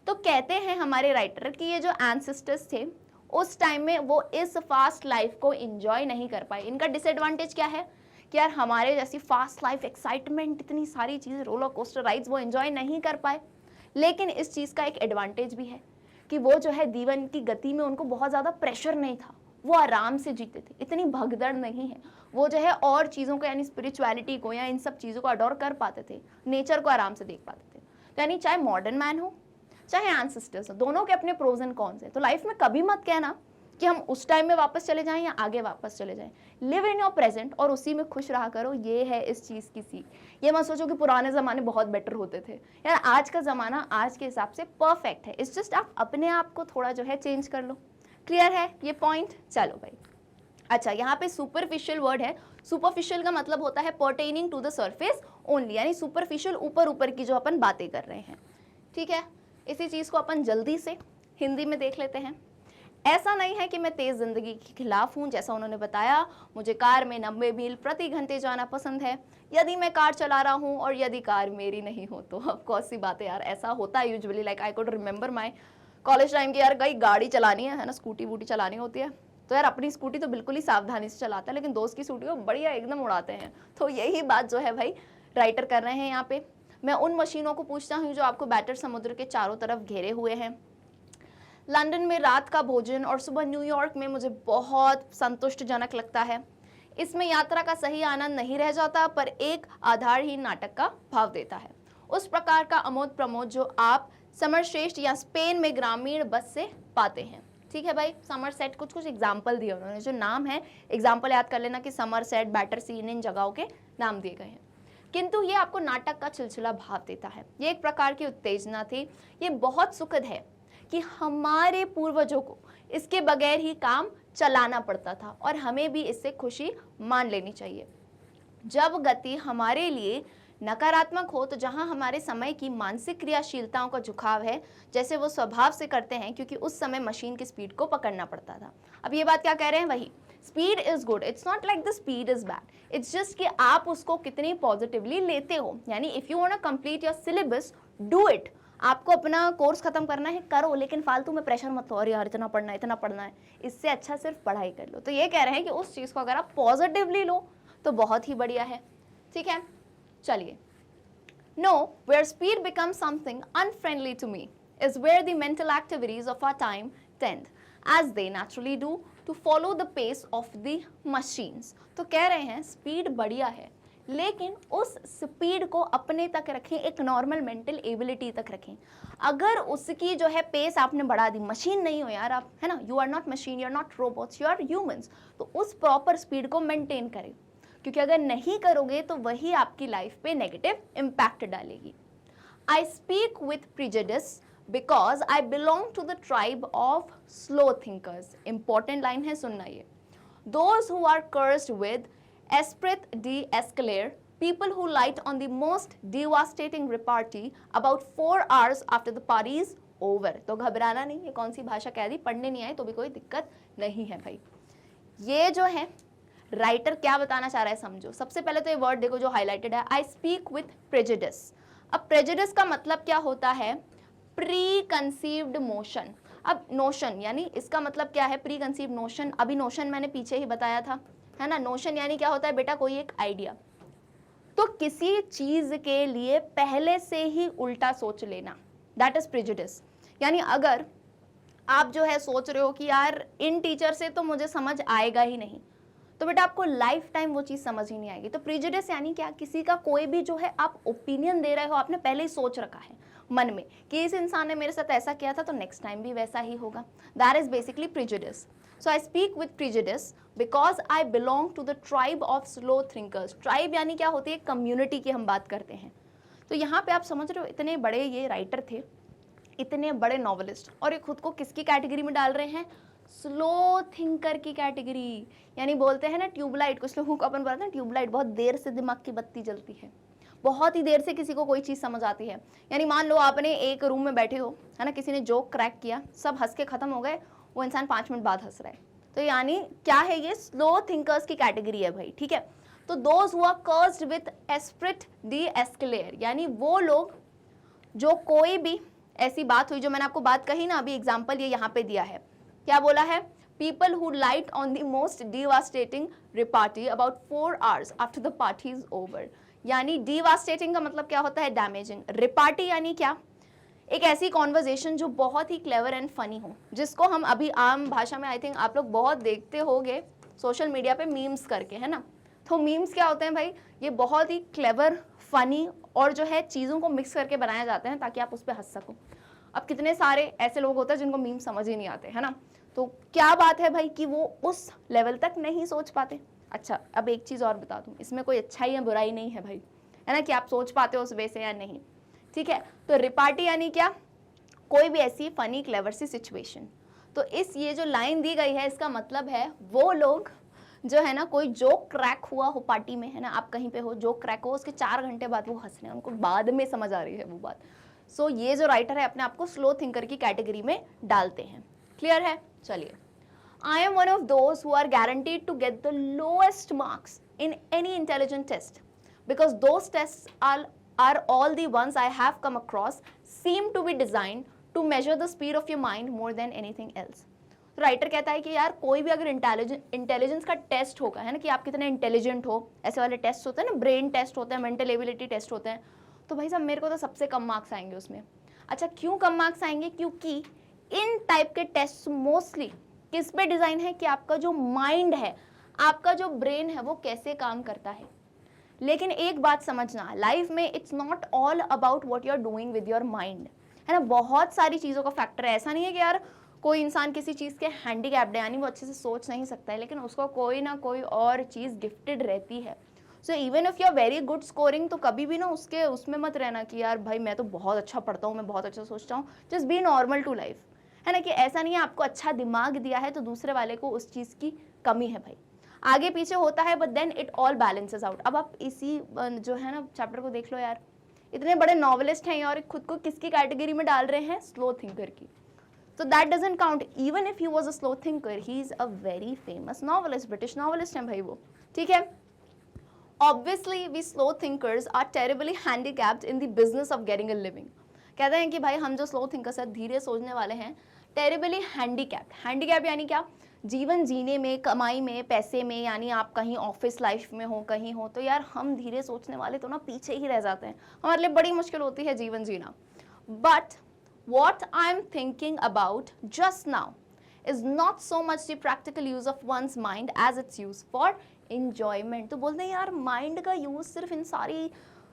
तो कहते हैं हमारे राइटर कि ये जो एंसेस्टर्स थे उस टाइम में वो इस फास्ट लाइफ को एंजॉय नहीं कर पाए। इनका डिसएडवांटेज क्या है कि यार हमारे जैसी फास्ट लाइफ, एक्साइटमेंट, इतनी सारी चीज़ें, रोलर कोस्टर राइड्स, वो एंजॉय नहीं कर पाए। लेकिन इस चीज़ का एक एडवांटेज भी है कि वो जो है जीवन की गति में उनको बहुत ज़्यादा प्रेशर नहीं था, वो आराम से जीते थे, इतनी भगदड़ नहीं है, वो जो है और चीज़ों को यानी स्पिरिचुअलिटी को या इन सब चीज़ों को अडोर कर पाते थे, नेचर को आराम से देख पाते थे। तो यानी चाहे मॉडर्न मैन हो चाहे एंसेस्टर्स हो, दोनों के अपने प्रोज एंड कॉन्स हैं। तो लाइफ में कभी मत कहना कि हम उस टाइम में वापस चले जाएं या आगे वापस चले जाएं। लिव इन योर प्रेजेंट और उसी में खुश रहा करो, ये है इस चीज़ की सीख। ये मत सोचो कि पुराने ज़माने बहुत बेटर होते थे, यार आज का ज़माना आज के हिसाब से परफेक्ट है। इट्स जस्ट आप अपने आप को थोड़ा जो है चेंज कर लो। क्लियर है ये पॉइंट? चलो भाई। अच्छा, यहाँ पे सुपरफिशियल वर्ड है। सुपरफिशियल का मतलब होता है pertaining to the surface only, यानी सुपरफिशियल ऊपर ऊपर की जो अपन बातें कर रहे हैं। ठीक है, इसी चीज़ को अपन जल्दी से हिंदी में देख लेते हैं। ऐसा नहीं है कि मैं तेज़ ज़िंदगी के खिलाफ हूँ, जैसा उन्होंने बताया, मुझे कार में 90 मील प्रति घंटे जाना पसंद है, यदि मैं कार चला रहा हूँ और यदि कार मेरी नहीं हो तो। अब कौन सी बात है यार, ऐसा होता है usually. Like I could remember my college time की, यार कहीं गाड़ी चलानी है ना, स्कूटी वूटी चलानी होती है, तो यार अपनी स्कूटी तो बिल्कुल ही सावधानी से चलाता है, लेकिन दोस्त की स्कूटी को बढ़िया एकदम उड़ाते हैं। तो यही बात जो है भाई राइटर कर रहे हैं यहाँ पे। मैं उन मशीनों को पूछता हूँ जो आपको बैटर समुद्र के चारों तरफ घेरे हुए हैं। लंदन में रात का भोजन और सुबह न्यूयॉर्क में मुझे बहुत संतुष्टजनक लगता है। इसमें यात्रा का सही आनंद नहीं रह जाता, पर एक आधारहीन नाटक का भाव देता है। उस प्रकार का अमोद प्रमोद जो आप समरश्रेष्ठ या स्पेन में ग्रामीण बस से पाते हैं। ठीक है भाई, समरसेट, कुछ कुछ एग्जाम्पल दिए उन्होंने, जो नाम है एग्जाम्पल याद कर लेना कि समरसेट, बैटरसी, इन जगहों के नाम दिए गए हैं। किंतु ये आपको नाटक का चिलचिला भाव देता है। ये एक प्रकार की उत्तेजना थी। ये बहुत सुखद है कि हमारे पूर्वजों को इसके बगैर ही काम चलाना पड़ता था और हमें भी इससे खुशी मान लेनी चाहिए। जब गति हमारे लिए नकारात्मक हो तो जहां हमारे समय की मानसिक क्रियाशीलताओं का झुकाव है, जैसे वो स्वभाव से करते हैं, क्योंकि उस समय मशीन की स्पीड को पकड़ना पड़ता था। अब ये बात क्या कह रहे हैं, वही speed is good, it's not like the speed is bad, it's just कि आप उसको कितनी पॉजिटिवली लेते हो। यानी if you want to complete your syllabus, do it. आपको अपना कोर्स खत्म करना है, करो, लेकिन फालतू में प्रेशर मत लो, अरे यार इतना पढ़ना है, इससे अच्छा सिर्फ पढ़ाई कर लो। तो ये कह रहे हैं कि उस चीज़ को अगर आप पॉजिटिवली लो तो बहुत ही बढ़िया है। ठीक है, चलिए। No, where speed becomes something unfriendly to me is where the mental activities of our time tend, as they naturally do, to follow the pace of the machines. तो कह रहे हैं स्पीड बढ़िया है, लेकिन उस स्पीड को अपने तक रखें, एक नॉर्मल मेंटल एबिलिटी तक रखें। अगर उसकी जो है पेस आपने बढ़ा दी, मशीन नहीं हो यार आप, है ना, you are not machine, you are not robots, you are humans, तो उस प्रॉपर स्पीड को मेंटेन करें, क्योंकि अगर नहीं करोगे तो वही आपकी लाइफ पे नेगेटिव इम्पैक्ट डालेगी। I speak with prejudice because I belong to the tribe of slow thinkers. Important line है, सुनना ये। Those who are cursed with esprit de escalier, people who light on the most devastating repartee about 4 hours after the party is over। तो घबराना नहीं, ये कौन सी भाषा कह दी, पढ़ने नहीं आए तो भी कोई दिक्कत नहीं है भाई। ये जो है राइटर क्या बताना चाह रहा है समझो। सबसे पहले तो ये वर्ड देखो जो हाईलाइटेड है, आई स्पीक विथ प्रेजुडिस। अब प्रेजुडिस का मतलब क्या होता है, प्री कंसीव्ड मोशन। अब नोशन यानी इसका मतलब क्या है, प्री कंसीव नोशन, अभी नोशन मैंने पीछे ही बताया था, है ना। नोशन यानी क्या होता है बेटा, कोई एक आइडिया। तो किसी चीज के लिए पहले से ही उल्टा सोच लेना, दैट इज प्रेजुडिस। यानी अगर आप जो है सोच रहे हो कि यार इन टीचर से तो मुझे समझ आएगा ही नहीं, तो बेटा आपको लाइफ टाइम वो चीज समझ ही नहीं आएगी। तो प्रेजुडिस यानी क्या, किसी का कोई भी जो है आप ओपिनियन दे रहे हो, आपने पहले ही सोच रखा है मन में कि इस इंसान ने मेरे साथ ऐसा किया था तो नेक्स्ट टाइम भी वैसा ही होगा, that is basically prejudice. So I speak with prejudice because I belong to the tribe of slow thinkers. Tribe यानी क्या होती है, कम्युनिटी की हम बात करते हैं। तो यहाँ पे आप समझ रहे हो इतने बड़े ये राइटर थे, इतने बड़े नॉवेलिस्ट, और ये खुद को किसकी कैटेगरी में डाल रहे हैं, स्लो थिंकर की कैटेगरी। यानी बोलते हैं ना ट्यूबलाइट, कुछ लोगों को अपन बोलते हैं ट्यूबलाइट, बहुत देर से दिमाग की बत्ती जलती है, बहुत ही देर से किसी को कोई चीज़ समझ आती है। यानी मान लो आपने एक रूम में बैठे हो, है ना, किसी ने जोक क्रैक किया, सब हंस के खत्म हो गए, वो इंसान 5 मिनट बाद हंस रहा है। तो यानी क्या है, ये स्लो थिंकर्स की कैटेगरी है भाई, ठीक है। तो those who are cursed with esprit de escalier, यानी वो लोग जो कोई भी ऐसी बात हुई, जो मैंने आपको बात कही ना अभी, एग्जाम्पल ये यहाँ पे दिया है, क्या बोला है, people who light on the most devastating repartee about 4 hours after the party is over. यानी डिवास्टेटिंग का मतलब क्या होता है, डैमेजिंग। रिपार्टी यानी क्या, एक ऐसी कॉन्वर्जेशन जो बहुत ही क्लेवर एंड फनी हो, जिसको हम अभी आम भाषा में आई थिंक आप लोग बहुत देखते होंगे सोशल मीडिया पे मीम्स करके, है ना। तो मीम्स क्या होते हैं भाई, ये बहुत ही क्लेवर, फनी और जो है चीज़ों को मिक्स करके बनाए जाते हैं ताकि आप उस पर हंस सको। अब कितने सारे ऐसे लोग होते हैं जिनको मीम समझ ही नहीं आते, है ना। तो क्या बात है भाई कि वो उस लेवल तक नहीं सोच पाते। अच्छा, अब एक चीज़ और बता दूँ, इसमें कोई अच्छाई या बुराई नहीं है भाई, है ना, कि आप सोच पाते हो उस वे से या नहीं, ठीक है। तो रिपार्टी यानी क्या, कोई भी ऐसी फनी क्लेवर सी सिचुएशन। तो इस ये जो लाइन दी गई है, इसका मतलब है वो लोग जो है ना, कोई जोक क्रैक हुआ हो पार्टी में, है ना, आप कहीं पे हो, जोक क्रैक हो, उसके 4 घंटे बाद वो हंस रहे हैं, उनको बाद में समझ आ रही है वो बात। सो ये जो राइटर है अपने आप को स्लो थिंकर की कैटेगरी में डालते हैं। क्लियर है, चलिए। I am one of those who are guaranteed to get the lowest marks in any intelligent test because those test are all the ones I have come across seem to be designed to measure the speed of your mind more than anything else। तो writer कहता है कि यार कोई भी अगर intelligence का test होगा, है ना, कि आप कितने इंटेलिजेंट हो, ऐसे वाले टेस्ट होते हैं ना, ब्रेन टेस्ट होते हैं, मेंटल एबिलिटी टेस्ट होते हैं, तो भाई साहब मेरे को तो सबसे कम मार्क्स आएंगे उसमें। अच्छा, क्यों कम मार्क्स आएंगे, क्योंकि इन टाइप के टेस्ट मोस्टली किस पे डिज़ाइन है कि आपका जो माइंड है, आपका जो ब्रेन है, वो कैसे काम करता है। लेकिन एक बात समझना, लाइफ में it's not all about what you are doing with your mind, है ना। बहुत सारी चीज़ों का फैक्टर है। ऐसा नहीं है कि यार कोई इंसान किसी चीज़ के हैंडीकैप्ड है, यानी वो अच्छे से सोच नहीं सकता है, लेकिन उसको कोई ना कोई और चीज़ गिफ्टेड रहती है। So even if you are very good scoring, तो कभी भी ना उसमें मत रहना कि यार भाई मैं तो बहुत अच्छा पढ़ता हूँ, मैं बहुत अच्छा सोचता हूँ। Just be normal to life, है ना, कि ऐसा नहीं है आपको अच्छा दिमाग दिया है तो दूसरे वाले को उस चीज़ की कमी है भाई। आगे पीछे होता है, but then it all balances out. अब आप इसी जो है ना चैप्टर को देख लो यार, इतने बड़े नॉवेलिस्ट हैं और खुद को किसकी कैटेगरी में डाल रहे हैं, स्लो थिंकर की। तो that doesn't count, even if he was a slow thinker, he is a very famous novelist, British novelist हैं भाई वो, ठीक है। Obviously we slow thinkers are terribly handicapped in the business of getting a living. कहते हैं कि भाई हम जो स्लो थिंकर्स हैं, धीरे सोचने वाले हैं, टेरिबली हैंडीकैप्ड। हैंडीकैप यानी क्या, जीवन जीने में, कमाई में, पैसे में, यानी आप कहीं ऑफिस लाइफ में हो, कहीं हो, तो यार हम धीरे सोचने वाले तो ना पीछे ही रह जाते हैं, हमारे लिए बड़ी मुश्किल होती है जीवन जीना। But what I'm thinking about just now is not so much the practical use of one's mind as its use for enjoyment। तो बोलते हैं यार माइंड का यूज सिर्फ इन सारी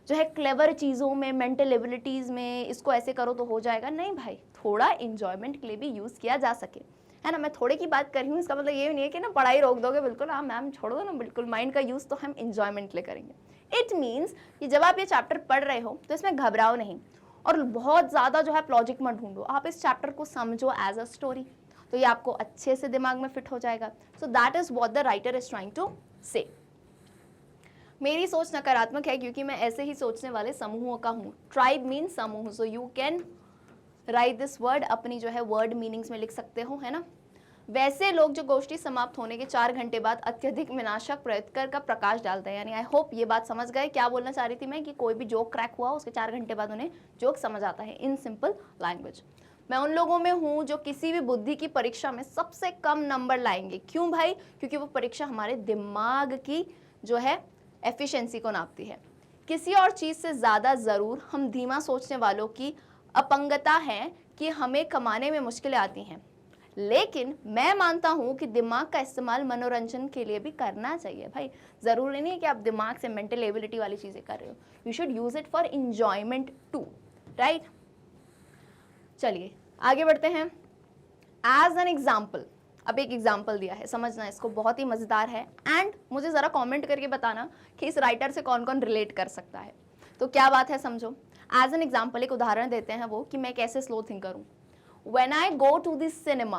जो है क्लेवर चीज़ों में, मेंटल एबिलिटीज़ में, इसको ऐसे करो तो हो जाएगा, नहीं भाई, थोड़ा इंजॉयमेंट के लिए भी यूज़ किया जा सके, है ना। मैं थोड़े की बात कर रही हूँ, इसका मतलब ये नहीं है कि ना पढ़ाई रोक दोगे बिल्कुल, हाँ मैम छोड़ दो ना, बिल्कुल माइंड का यूज़ तो हम इंजॉयमेंट के लिए करेंगे। इट मीन्स कि जब आप ये चैप्टर पढ़ रहे हो तो इसमें घबराओ नहीं और बहुत ज़्यादा जो है लॉजिक मत ढूंढो, आप इस चैप्टर को समझो एज अ स्टोरी, तो ये आपको अच्छे से दिमाग में फिट हो जाएगा। So that is what the writer is trying to say. मेरी सोच नकारात्मक है क्योंकि मैं ऐसे ही सोचने वाले समूहों का हूँ। ट्राइब मीन्स समूह, so you can write this word, अपनी जो है वर्ड मीनिंग्स में लिख सकते हो, है ना। वैसे लोग जो गोष्ठी समाप्त होने के 4 घंटे बाद अत्यधिक विनाशक प्रयत्न का प्रकाश डालते हैं, यानी आई होप ये बात समझ गए क्या बोलना चाह रही थी मैं, कि कोई भी जोक क्रैक हुआ उसके 4 घंटे बाद उन्हें जोक समझ आता है इन सिंपल लैंग्वेज। मैं उन लोगों में हूँ जो किसी भी बुद्धि की परीक्षा में सबसे कम नंबर लाएंगे। क्यों भाई? क्योंकि वो परीक्षा हमारे दिमाग की जो है एफिशिएंसी को नापती है। किसी और चीज़ से ज़्यादा ज़रूर हम धीमा सोचने वालों की अपंगता है कि हमें कमाने में मुश्किलें आती हैं। लेकिन मैं मानता हूँ कि दिमाग का इस्तेमाल मनोरंजन के लिए भी करना चाहिए भाई। ज़रूरी नहीं है कि आप दिमाग से मेंटल एबिलिटी वाली चीज़ें कर रहे हो, you should use it for enjoyment too, right. चलिए आगे बढ़ते हैं। एज एन एग्जाम्पल, अब एक एग्जाम्पल दिया है, समझना इसको, बहुत ही मज़ेदार है। एंड मुझे ज़रा कमेंट करके बताना कि इस राइटर से कौन कौन रिलेट कर सकता है। तो क्या बात है समझो। एज एन एग्जाम्पल एक उदाहरण देते हैं वो कि मैं कैसे स्लो थिंकर हूँ। When I go to the cinema,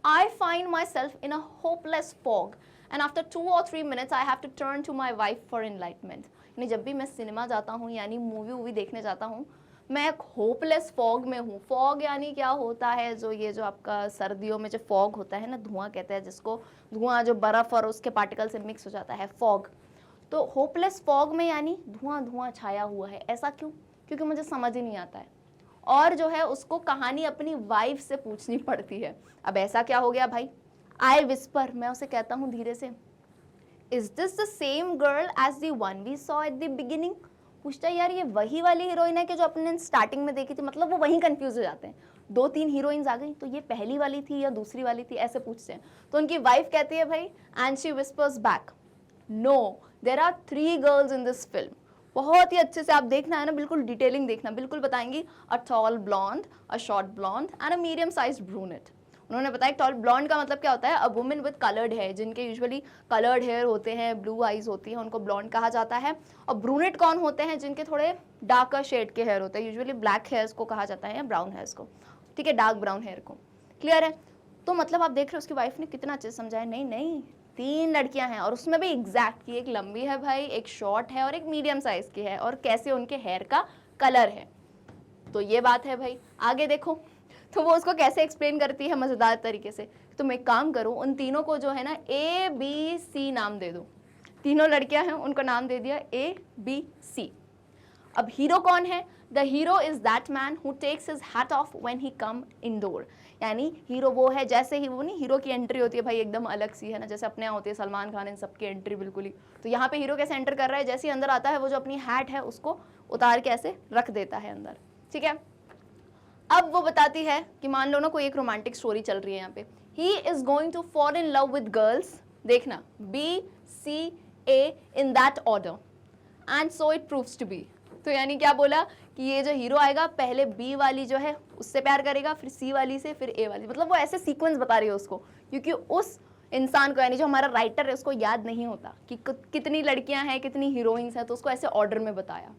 I find myself in a hopeless fog, and after 2 or 3 minutes, I have to turn to my wife for enlightenment. यानी जब भी मैं सिनेमा जाता हूँ यानी मूवी वूवी देखने जाता हूँ, मैं एक होपलेस फॉग में हूँ। फॉग यानी क्या होता है, जो ये जो आपका सर्दियों में जो फॉग होता है ना, धुआं कहते हैं जिसको, धुआं जो बर्फ़ और उसके पार्टिकल से मिक्स हो जाता है, फॉग। तो होपलेस फॉग में यानी धुआं धुआं छाया हुआ है। ऐसा क्यों? क्योंकि मुझे समझ ही नहीं आता है, और जो है उसको कहानी अपनी वाइफ से पूछनी पड़ती है। अब ऐसा क्या हो गया भाई? आई विस्पर, मैं उसे कहता हूँ धीरे से, is this the same girl as the one we saw at the beginning. पूछता है यार ये वही वाली हीरोइन है कि जो अपने स्टार्टिंग में देखी थी। मतलब वो वहीं कंफ्यूज हो जाते हैं, 2-3 हीरोइंस आ गई तो ये पहली वाली थी या दूसरी वाली थी, ऐसे पूछते हैं। तो उनकी वाइफ कहती है भाई, and she whispers back, no there are 3 girls in this film. बहुत ही अच्छे से आप देखना है ना, बिल्कुल डिटेलिंग देखना, बिल्कुल बताएंगी। A tall blonde, a short blonde and a medium size brunette. उन्होंने बताया टॉल ब्लॉन्ड का मतलब क्या होता है, a women with coloured hair, जिनके यूजुअली कलर्ड हेयर होते हैं, ब्लू आईज होती हैं, उनको ब्लॉन्ड कहा जाता है। और ब्रूनेट कौन होते हैं? जिनके थोड़े डार्कर शेड के हेयर होते हैं, यूजुअली ब्लैक हेयर्स को कहा जाता है या ब्राउन हेयर्स को, ठीक है, डार्क ब्राउन हेयर को। क्लियर है? तो मतलब आप देख रहे हो उसकी वाइफ ने कितना अच्छे से समझाया। नहीं नहीं, 3 लड़कियां हैं और उसमें भी एग्जैक्ट की, एक लंबी है भाई, एक शॉर्ट है और एक मीडियम साइज की है, और कैसे उनके हेयर का कलर है। तो ये बात है भाई। आगे देखो, तो वो उसको कैसे एक्सप्लेन करती है मजेदार तरीके से। तुम एक काम करो, उन तीनों को जो है ना ABC नाम दे दो। तीनों लड़कियां हैं, उनको नाम दे दिया ABC। अब हीरो कौन है? The hero is that man who takes his hat off when he come indoor. यानी हीरो वो है, जैसे ही वो नहीं, हीरो की एंट्री होती है भाई एकदम अलग सी है ना, जैसे अपने यहाँ होती है सलमान खान, इन सबकी एंट्री बिल्कुल ही। तो यहाँ पे हीरो कैसे एंटर कर रहा है, जैसे ही अंदर आता है वो जो अपनी हैट है उसको उतार के ऐसे रख देता है अंदर, ठीक है। अब वो बताती है कि मान लो ना कोई एक रोमांटिक स्टोरी चल रही है यहाँ पे, he is going to fall in love with girls, देखना BCA in that order, and so it proves to be. तो यानी क्या बोला कि ये जो हीरो आएगा पहले B वाली जो है उससे प्यार करेगा, फिर C वाली से, फिर A वाली। मतलब वो ऐसे सीक्वेंस बता रही है उसको, क्योंकि उस इंसान को यानी जो हमारा राइटर है उसको याद नहीं होता कि कितनी लड़कियां हैं, कितनी हीरोइंस हैं, तो उसको ऐसे ऑर्डर में बताया।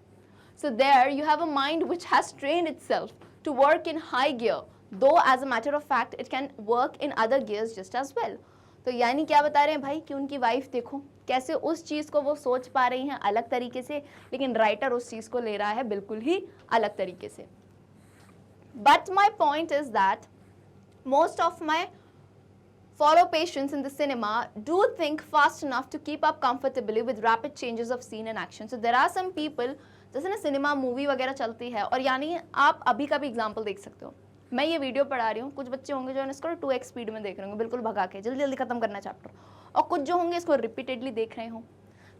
So there you have a mind which has trained itself to work in high gear, though as a matter of fact it can work in other gears just as well. तो यानी क्या बता रहे हैं भाई कि उनकी वाइफ देखो कैसे उस चीज़ को वो सोच पा रही हैं अलग तरीके से, लेकिन राइटर उस चीज़ को ले रहा है बिल्कुल ही अलग तरीके से। But my point is that most of my fellow patients in the cinema do think fast enough to keep up comfortably with rapid changes of scene and action. So there are some people, जैसे ना cinema movie वगैरह चलती है, और यानी आप अभी का भी एग्जाम्पल देख सकते हो। मैं ये वीडियो पढ़ा रही हूँ, कुछ बच्चे होंगे जो इसको 2x स्पीड में देख रहे होंगे, बिल्कुल भगा के जल्दी जल्दी खत्म करना चैप्टर, और कुछ जो होंगे इसको रिपीटेडली देख रहे हो।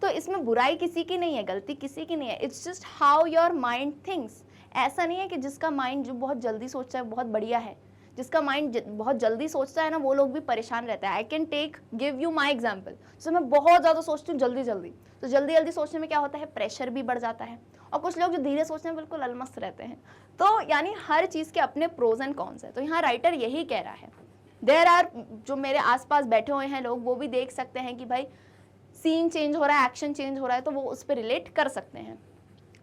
तो इसमें बुराई किसी की नहीं है, गलती किसी की नहीं है, it's just how your mind thinks. ऐसा नहीं है कि जिसका माइंड जो बहुत जल्दी सोचता है बहुत बढ़िया है, जिसका माइंड बहुत जल्दी सोचता है ना वो लोग भी परेशान रहता है। I can give you my example. जैसे मैं बहुत ज़्यादा सोचती हूँ जल्दी जल्दी, तो जल्दी जल्दी सोचने में क्या होता है, प्रेशर भी बढ़ जाता है, और कुछ लोग जो धीरे सोचते हैं बिल्कुल अलमस्त रहते हैं। तो यानी हर चीज़ के अपने प्रोज एंड कॉन्स है। तो यहाँ राइटर यही कह रहा है। देयर आर, जो मेरे आसपास बैठे हुए हैं लोग, वो भी देख सकते हैं कि भाई सीन चेंज हो रहा है, एक्शन चेंज हो रहा है, तो वो उस पर रिलेट कर सकते हैं।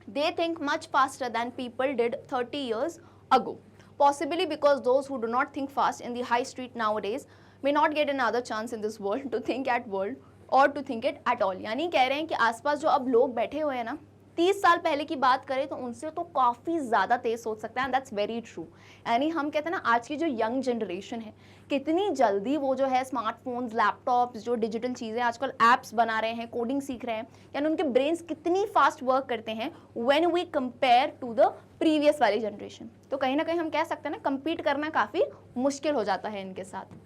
They think much faster than people did 30 years ago. Possibly because those who do not think fast in the high street nowadays may not get another chance in this world to think at world or to think it at all. यानी कह रहे हैं कि आसपास जो अब लोग बैठे हुए हैं ना, 30 साल पहले की बात करें तो उनसे तो काफ़ी ज़्यादा तेज़ सोच सकता है, एंड दैट्स वेरी ट्रू। यानी हम कहते हैं ना, आज की जो यंग जनरेशन है कितनी जल्दी वो जो है स्मार्टफोन्स, लैपटॉप्स, जो डिजिटल चीज़ें आजकल ऐप्स बना रहे हैं, कोडिंग सीख रहे हैं, यानी उनके ब्रेन्स कितनी फास्ट वर्क करते हैं when we compare to the previous वाली जनरेशन। तो कहीं ना कहीं हम कह सकते हैं ना, compete करना काफ़ी मुश्किल हो जाता है इनके साथ।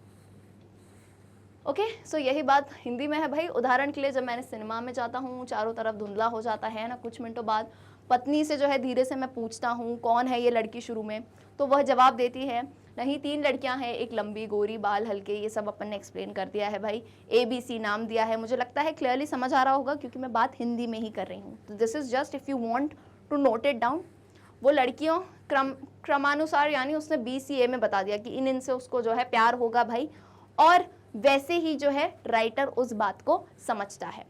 ओके सो यही बात हिंदी में है भाई। उदाहरण के लिए, जब मैंने सिनेमा में जाता हूँ, चारों तरफ धुंधला हो जाता है ना, कुछ मिनटों बाद पत्नी से जो है धीरे से मैं पूछता हूँ कौन है ये लड़की शुरू में, तो वह जवाब देती है नहीं 3 लड़कियां हैं, एक लंबी, गोरी, बाल हल्के, ये सब अपन ने एक्सप्लेन कर दिया है भाई, ABC नाम दिया है। मुझे लगता है क्लियरली समझ आ रहा होगा क्योंकि मैं बात हिंदी में ही कर रही हूँ। तो this is just if you want to note it down. वो लड़कियों क्रमानुसार, यानी उसने BCA में बता दिया कि इन इनसे उसको जो है प्यार होगा भाई, और वैसे ही जो है राइटर उस बात को समझता है।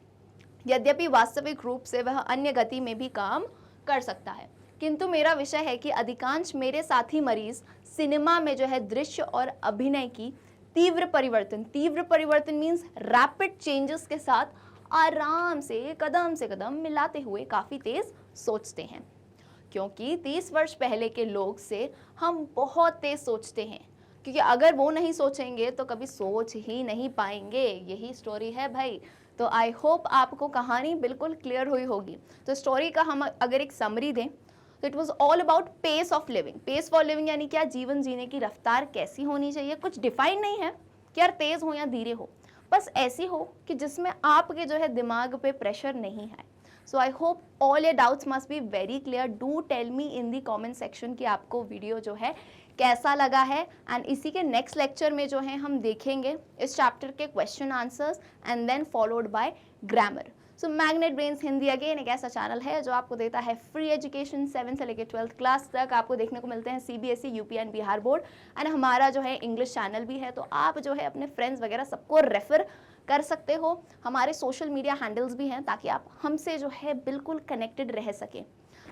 यद्यपि वास्तविक रूप से वह अन्य गति में भी काम कर सकता है, किंतु मेरा विषय है कि अधिकांश मेरे साथी मरीज सिनेमा में जो है दृश्य और अभिनय की तीव्र परिवर्तन मीन्स रैपिड चेंजेस के साथ आराम से कदम मिलाते हुए काफ़ी तेज सोचते हैं। क्योंकि 30 वर्ष पहले के लोग से हम बहुत तेज सोचते हैं, क्योंकि अगर वो नहीं सोचेंगे तो कभी सोच ही नहीं पाएंगे। यही स्टोरी है भाई। तो आई होप आपको कहानी बिल्कुल क्लियर हुई होगी। तो स्टोरी का हम अगर एक समरी दें तो it was all about pace of living. Pace for living यानी क्या, जीवन जीने की रफ्तार कैसी होनी चाहिए। कुछ डिफाइन नहीं है कि यार तेज हो या धीरे हो, बस ऐसी हो कि जिसमें आपके जो है दिमाग पे प्रेशर नहीं है। So I hope all your doubts must be very clear. Do tell me in the comment section कि आपको वीडियो जो है कैसा लगा है। एंड इसी के नेक्स्ट लेक्चर में जो है हम देखेंगे इस चैप्टर के question answers and then followed by grammar. So magnet brains Hindi again एक ऐसा चैनल है जो आपको देता है फ्री एजुकेशन 7 से लेकर 12th क्लास तक। आपको देखने को मिलते हैं CBSE, UP and Bihar board. And हमारा जो है इंग्लिश चैनल भी है, तो आप जो है अपने फ्रेंड्स वगैरह सबको रेफर कर सकते हो। हमारे सोशल मीडिया हैंडल्स भी हैं ताकि आप हमसे जो है बिल्कुल कनेक्टेड रह सकें।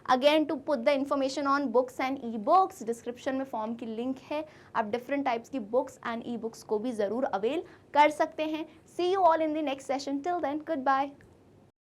Again to put the information on books and ebooks, description में फॉर्म की लिंक है। आप डिफरेंट टाइप्स की बुक्स एंड ई बुक्स को भी ज़रूर अवेल कर सकते हैं। See you all in the next session. Till then, good bye.